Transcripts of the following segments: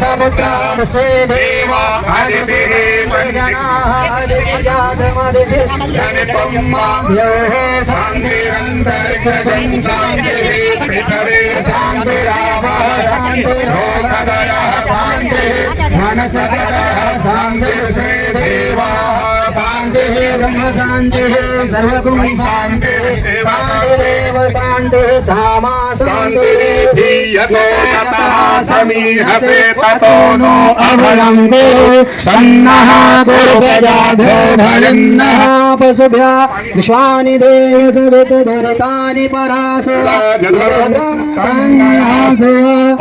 समुद्रां से देवा जनाः अदितिजातमदितिर्जनितम्माभ्योः शान्तिरन्तरिक्षं शान्तिः पृथिवी शान्तिरावः शान्तिरोगदयः शान्तिः मनसपदः शान्तिः से देवाः शान्तिः ब्रह्म शान्तिः सर्वगुण शान्तिः शान्तिरेव शान्तिः सामा शान्तिः धीयते ततः समीहसे ततो नो अभयं गुरु सन्नः कुरु प्रजाभ्यो भजन्नः पशुभ्यः विश्वानि देव सवितुर्तानि परासु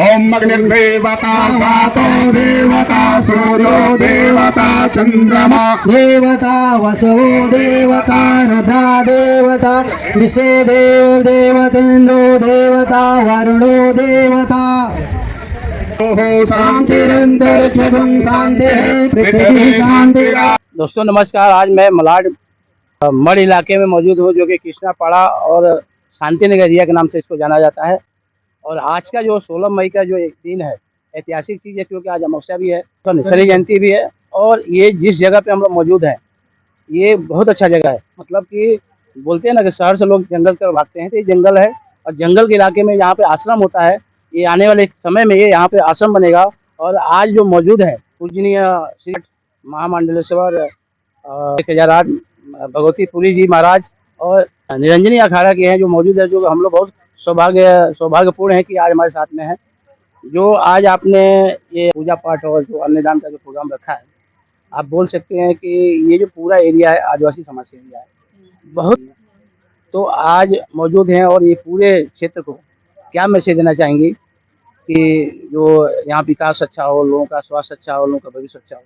ओम अग्निर्देवता वातो देवता सूर्यो देवता चंद्रमा देवता वसो देवता रुद्रा देवता विषे देव देवतेन्द्रो देवता वरुणो देवता शांतिरंतरिक्षं शांतिः पृथ्वी शांतिरा। दोस्तों नमस्कार। आज मैं मलाड मड़ इलाके में मौजूद हूँ, जो कि कृष्णापाड़ा और शांतिनगर एरिया के नाम से इसको जाना जाता है। और आज का जो 16 मई का जो एक दिन है, ऐतिहासिक चीज़ है, क्योंकि आज अमावस्या भी है, तो निश्चरी जयंती भी है। और ये जिस जगह पे हम लोग मौजूद हैं, ये बहुत अच्छा जगह है। मतलब कि बोलते हैं ना कि शहर से लोग जंगल की ओर भागते हैं, तो ये जंगल है। और जंगल के इलाके में यहाँ पे आश्रम होता है। ये आने वाले समय में ये यहाँ पे आश्रम बनेगा। और आज जो मौजूद है पूजनीय श्री महामंडलेश्वर 1008 भगवती पुरी जी महाराज और निरंजनी अखाड़ा के हैं, जो मौजूद है, जो हम लोग बहुत सौभाग्यपूर्ण है कि आज हमारे साथ में है। जो आज आपने ये पूजा पाठ और जो अन्नदान का जो प्रोग्राम रखा है, आप बोल सकते हैं कि ये जो पूरा एरिया है आदिवासी समाज का एरिया है बहुत। तो आज मौजूद हैं और ये पूरे क्षेत्र को क्या मैसेज देना चाहेंगी कि जो यहाँ विकास अच्छा हो, लोगों का स्वास्थ्य अच्छा हो, लोगों का भविष्य अच्छा हो?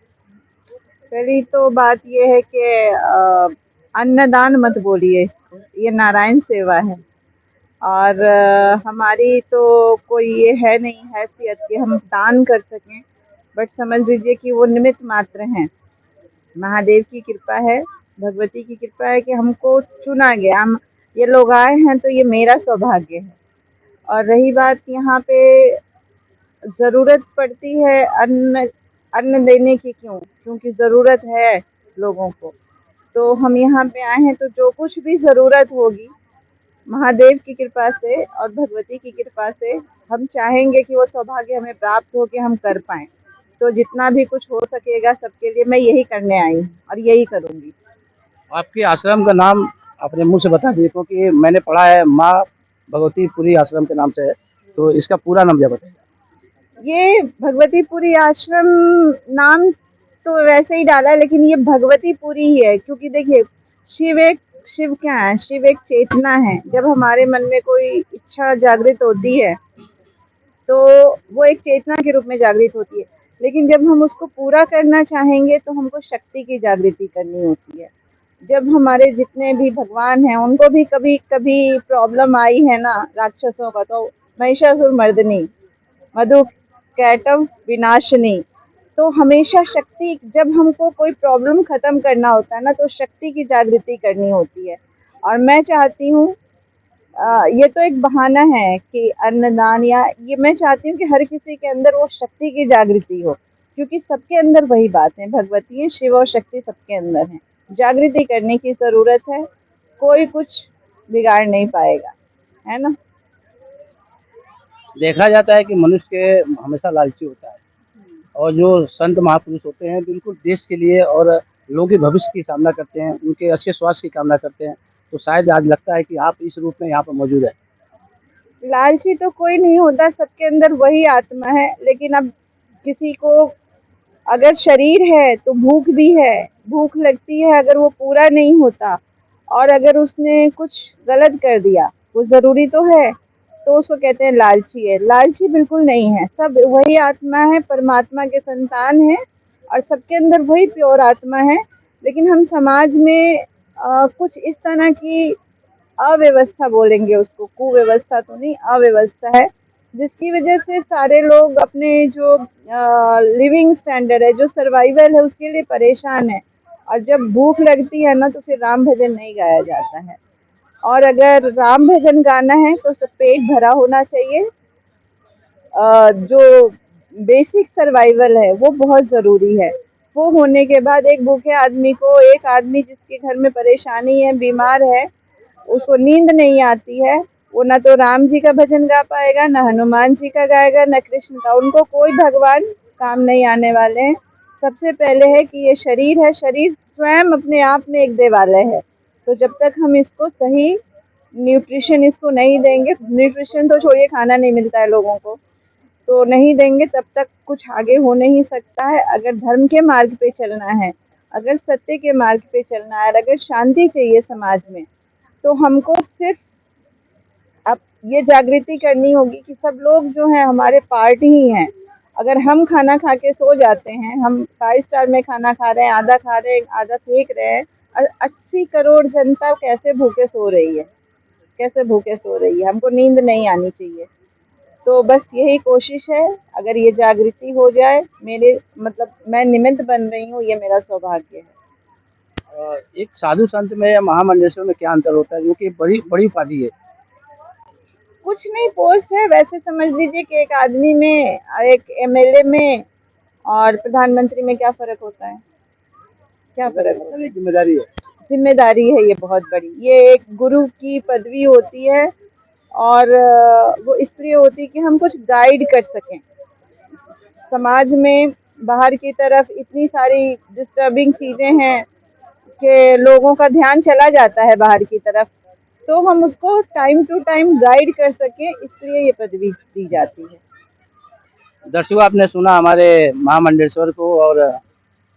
पहली तो बात ये है कि अन्नदान मत बोलिए इसको, ये नारायण सेवा है। और हमारी तो कोई ये है नहीं हैसियत कि हम दान कर सकें, बट समझ लीजिए कि वो निमित्त मात्र हैं। महादेव की कृपा है, भगवती की कृपा है कि हमको चुना गया, हम ये लोग आए हैं, तो ये मेरा सौभाग्य है। और रही बात यहाँ पे ज़रूरत पड़ती है अन्न देने की, क्योंकि ज़रूरत है लोगों को। तो हम यहाँ पे आए हैं, तो जो कुछ भी ज़रूरत होगी महादेव की कृपा से और भगवती की कृपा से हम चाहेंगे कि वो सौभाग्य हमें प्राप्त हो कि हम कर पाएँ। तो जितना भी कुछ हो सकेगा सबके लिए मैं यही करने आई हूँ और यही करूँगी। आपके आश्रम का नाम अपने मुँह से बता दीजिए, क्योंकि मैंने पढ़ा है माँ भगवती पुरी आश्रम के नाम से है, तो इसका पूरा नाम क्या बताइए? ये भगवतीपुरी आश्रम नाम तो वैसे ही डाला है, लेकिन ये भगवतीपुरी ही है। क्योंकि देखिए शिव क्या है, शिव एक चेतना है। जब हमारे मन में कोई इच्छा जागृत होती है तो वो एक चेतना के रूप में जागृत होती है, लेकिन जब हम उसको पूरा करना चाहेंगे तो हमको शक्ति की जागृति करनी होती है। जब हमारे जितने भी भगवान हैं उनको भी कभी कभी प्रॉब्लम आई है ना राक्षसों का, तो महिषासुर मर्दिनी, मधु कैटव विनाशिनी। तो हमेशा शक्ति, जब हमको कोई प्रॉब्लम खत्म करना होता है ना, तो शक्ति की जागृति करनी होती है। और मैं चाहती हूँ, ये तो एक बहाना है कि अन्नदान, या ये मैं चाहती हूँ कि हर किसी के अंदर वो शक्ति की जागृति हो, क्योंकि सबके अंदर वही बात है, भगवती है, शिव और शक्ति सबके अंदर है। जागृति करने की ज़रूरत है, कोई कुछ बिगाड़ नहीं पाएगा, है ना। देखा जाता है कि मनुष्य के हमेशा लालची होता है, और जो संत महापुरुष होते हैं बिल्कुल देश के लिए और लोगों के भविष्य की कामना करते हैं, उनके अच्छे स्वास्थ्य की कामना करते हैं। तो शायद आज लगता है कि आप इस रूप में यहाँ पर मौजूद है। लालची तो कोई नहीं होता, सबके अंदर वही आत्मा है। लेकिन अब किसी को अगर शरीर है तो भूख भी है, भूख लगती है। अगर वो पूरा नहीं होता और अगर उसने कुछ गलत कर दिया, वो ज़रूरी तो है, तो उसको कहते हैं लालची है। लालची बिल्कुल नहीं है, सब वही आत्मा है, परमात्मा के संतान है और सबके अंदर वही प्योर आत्मा है। लेकिन हम समाज में कुछ इस तरह की अव्यवस्था बोलेंगे उसको, कुव्यवस्था तो नहीं, अव्यवस्था है, जिसकी वजह से सारे लोग अपने जो लिविंग स्टैंडर्ड है, जो सर्वाइवल है, उसके लिए परेशान है। और जब भूख लगती है ना, तो फिर राम भजन नहीं गाया जाता है। और अगर राम भजन गाना है तो सब पेट भरा होना चाहिए। जो बेसिक सर्वाइवल है वो बहुत ज़रूरी है। वो होने के बाद एक भूखे आदमी को, एक आदमी जिसके घर में परेशानी है, बीमार है, उसको नींद नहीं आती है, वो ना तो राम जी का भजन गा पाएगा, ना हनुमान जी का गाएगा, ना कृष्ण का। उनको कोई भगवान काम नहीं आने वाले हैं। सबसे पहले है कि ये शरीर है, शरीर स्वयं अपने आप में एक देवालय है। तो जब तक हम इसको सही न्यूट्रिशन इसको नहीं देंगे, न्यूट्रिशन तो छोड़िए, खाना नहीं मिलता है लोगों को, तो नहीं देंगे तब तक कुछ आगे हो नहीं सकता है। अगर धर्म के मार्ग पे चलना है, अगर सत्य के मार्ग पे चलना है, अगर शांति चाहिए समाज में, तो हमको सिर्फ अब ये जागृति करनी होगी कि सब लोग जो हैं हमारे पार्ट ही हैं। अगर हम खाना खा के सो जाते हैं, हम 5 स्टार में खाना खा रहे हैं, आधा खा रहे हैं, आधा फेंक रहे हैं, 80 करोड़ जनता कैसे भूखे सो रही है, कैसे भूखे सो रही है। हमको नींद नहीं आनी चाहिए। तो बस यही कोशिश है, अगर ये जागृति हो जाए, मेरे मतलब मैं निमित्त बन रही हूँ, ये मेरा सौभाग्य है। एक साधु संत में या महामंडलेश्वर में क्या अंतर होता है, जो कि बड़ी बड़ी उपाधि है? कुछ नहीं, पोस्ट है। वैसे समझ लीजिए कि एक आदमी में, एक एमएलए में और प्रधानमंत्री में क्या फर्क होता है? क्या फर्क होता है? जिम्मेदारी है। जिम्मेदारी है ये बहुत बड़ी। ये एक गुरु की पदवी होती है और वो इसलिए होती है कि हम कुछ गाइड कर सकें समाज में। बाहर की तरफ इतनी सारी डिस्टर्बिंग चीज़ें हैं कि लोगों का ध्यान चला जाता है बाहर की तरफ, तो हम उसको टाइम टू टाइम गाइड कर सकें, इसलिए ये पदवी दी जाती है। दर्शकों, आपने सुना हमारे महामंडलेश्वर को, और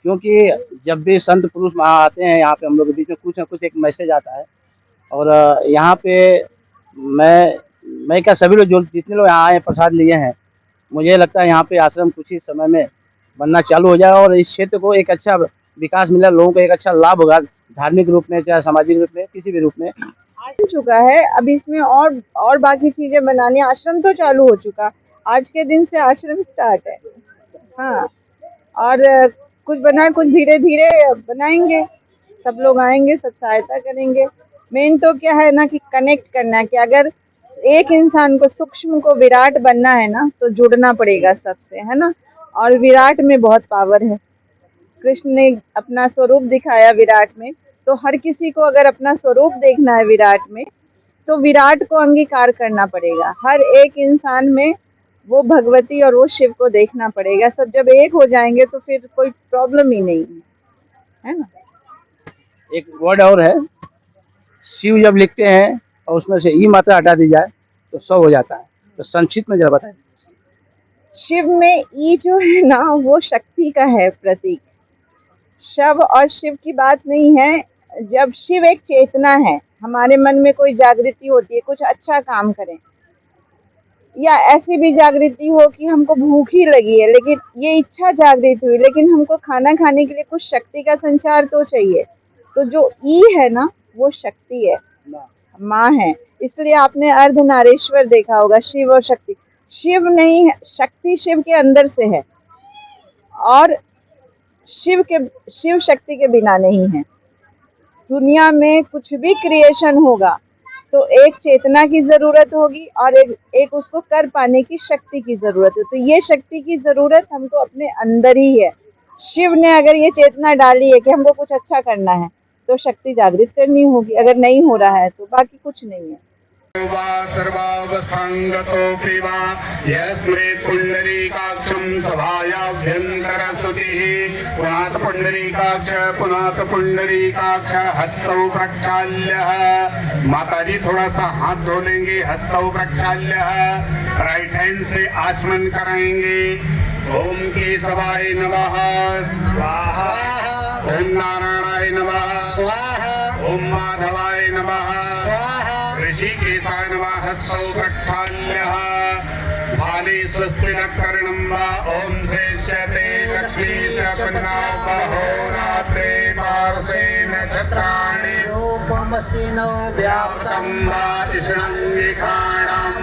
क्योंकि जब भी संत पुरुष वहाँ आते हैं, यहाँ पे हम लोग के बीच में कुछ ना कुछ एक मैसेज आता है। और यहाँ पे मैं क्या, सभी लोग जो जितने लोग यहाँ आए प्रसाद लिए हैं, मुझे लगता है यहाँ पे आश्रम कुछ ही समय में बनना चालू हो जाएगा और इस क्षेत्र को एक अच्छा विकास मिला, लोगों को एक अच्छा लाभ होगा, धार्मिक रूप में चाहे सामाजिक रूप में, किसी भी रूप में। आ चुका है, अब इसमें और बाकी चीज़ें बनानी। आश्रम तो चालू हो चुका, आज के दिन से आश्रम स्टार्ट है। हाँ, और कुछ बनाए, कुछ धीरे धीरे बनाएंगे, सब लोग आएंगे, सब सहायता करेंगे। मेन तो क्या है ना कि कनेक्ट करना है, कि अगर एक इंसान को, सूक्ष्म को विराट बनना है ना, तो जुड़ना पड़ेगा सबसे, है ना। और विराट में बहुत पावर है। कृष्ण ने अपना स्वरूप दिखाया विराट में, तो हर किसी को अगर अपना स्वरूप देखना है विराट में, तो विराट को अंगीकार करना पड़ेगा। हर एक इंसान में वो भगवती और वो शिव को देखना पड़ेगा। सब जब एक हो जाएंगे तो फिर कोई प्रॉब्लम ही नहीं है ना। एक वर्ड और है, शिव जब लिखते हैं और उसमें से ई मात्रा हटा दी जाए तो सब हो जाता है। तो संक्षिप्त में जरा बताएं। शिव में ई जो है ना, वो शक्ति का है प्रतीक। शव और शिव की बात नहीं है। जब शिव एक चेतना है, हमारे मन में कोई जागृति होती है, कुछ अच्छा काम करें, या ऐसी भी जागृति हो कि हमको भूख ही लगी है, लेकिन ये इच्छा जागृत हुई, लेकिन हमको खाना खाने के लिए कुछ शक्ति का संचार तो चाहिए। तो जो ई है ना, वो शक्ति है, माँ है। इसलिए आपने अर्धनारीश्वर देखा होगा, शिव और शक्ति। शिव नहीं है, शक्ति शिव के अंदर से है, और शिव शक्ति के बिना नहीं है। दुनिया में कुछ भी क्रिएशन होगा तो एक चेतना की जरूरत होगी और एक उसको कर पाने की शक्ति की जरूरत है। तो ये शक्ति की जरूरत हमको अपने अंदर ही है। शिव ने अगर ये चेतना डाली है कि हमको कुछ अच्छा करना है, तो शक्ति जागृत करनी होगी। अगर नहीं हो रहा है तो बाकी कुछ नहीं है। सर्वावस्थांगतोऽपि वा यस्मृत् पुण्डरीकाक्षं सभायाभ्यन्तरशुचिः पुनात पुण्डरीकाक्ष पुनात पुण्डरीकाक्ष हस्तौ प्रक्षाल्य। माताजी थोड़ा सा हाथ धो लेंगे, हस्तौ प्रक्षाल्य, राइट हैंड से आचमन कराएंगे। ओम केशवाय नमः स्वाहा, ओम नारायणाय नमः स्वाहा, ओम माधवाय नमः स्वाहा, ऋषिकेशाय नमः हस्तौ प्रक्षाल्यः। भाले स्वस्ति नक्षरणं वा ओम श्रेष्यते लक्ष्मीश पुन्नापहोरात्रे पार्श्वे नक्षत्राणि रूपमसिनो व्याप्तं वा इषणं विखाणं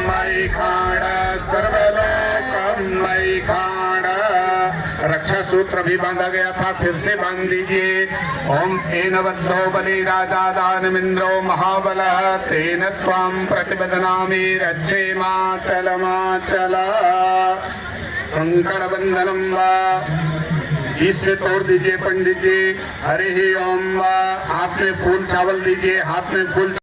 मयि खाण सर्वलोकं मयि खाण। रक्षा सूत्र भी बांधा गया था, फिर से बांध लीजिए। ओम एनवद्धो बलि राजा दानमिंद्रो महाबलः तेन त्वां प्रतिबदनामि रक्षेमाचल माचल। कंकड़ बंधनम वा, इससे तोड़ दीजिए पंडित जी। हरि ही ओम वा। हाथ में फूल चावल दीजिए, हाथ में फूल